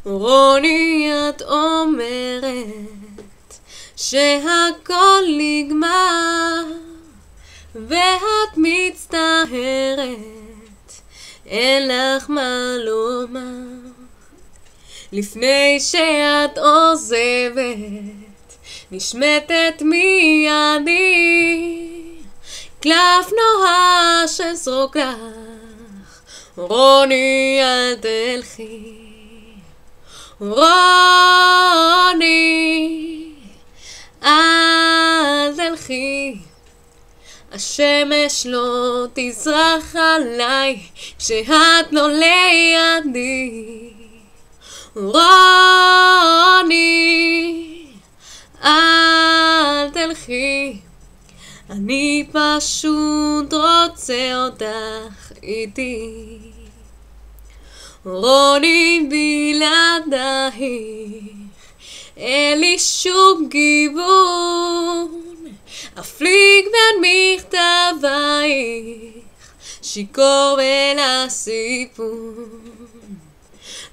רוני, את אומרת שהכל נגמר ואת מצטערת, אין לך מה לומר. לפני שאת עוזבת נשמטת מידי קלף נורא שזרוק לך. רוני, אל תלכי, רוני, אל תלכי. השמש לא תזרח עליי כשאת לא לידי. רוני, אל תלכי, אני פשוט רוצה אותך איתי. רוני, בלעדייך אין לי שום גיוון, אפליג בין מכתבייך שיכור אל הסיפון.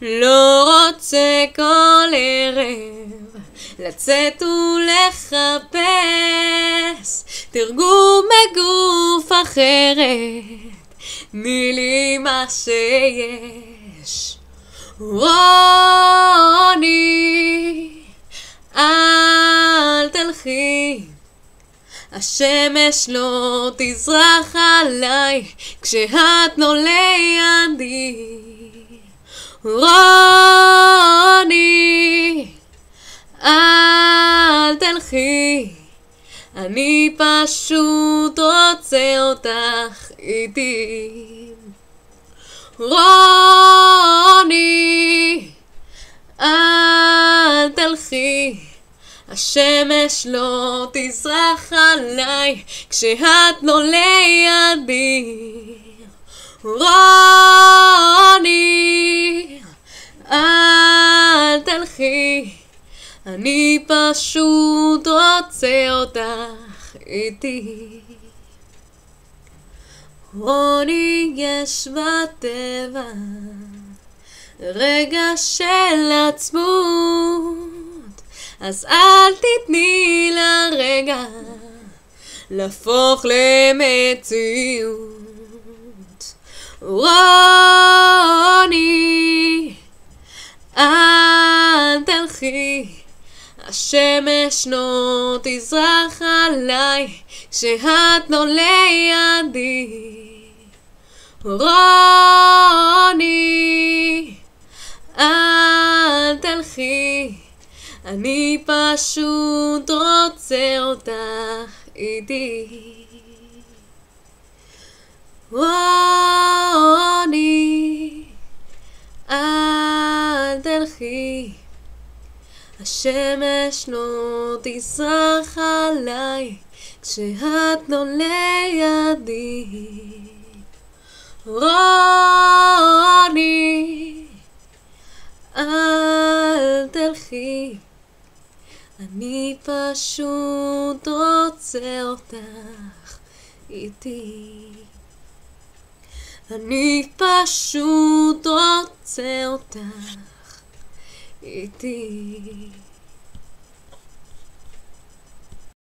לא רוצה כל ערב לצאת ולחפש תרגום מגוף אחרת, תני לי מה שיש. רוני, אל תלכי, השמש לא תזרח עליי כשאת לא לידי. רוני, אל תלכי, אני פשוט רוצה אותך איתי. רוני, אל תלכי, השמש לא תזרח עליי כשאת לא לידי. רוני, אל תלכי, אני פשוט רוצה אותך איתי. רוני, יש בטבע רגע של עצמות, אז אל תתני לרגע להפוך למציאות. רוני, אל תלכי, השמש לא תזרח עליי כשאת לא לידי. רוני, אל תלכי, אני פשוט רוצה אותך איתי. רוני, אל תלכי, השמש לא תזרח עליי כשאת לא לידי. רוני, אל תלכי, אני פשוט רוצה אותך איתי. אני פשוט רוצה אותך איתי.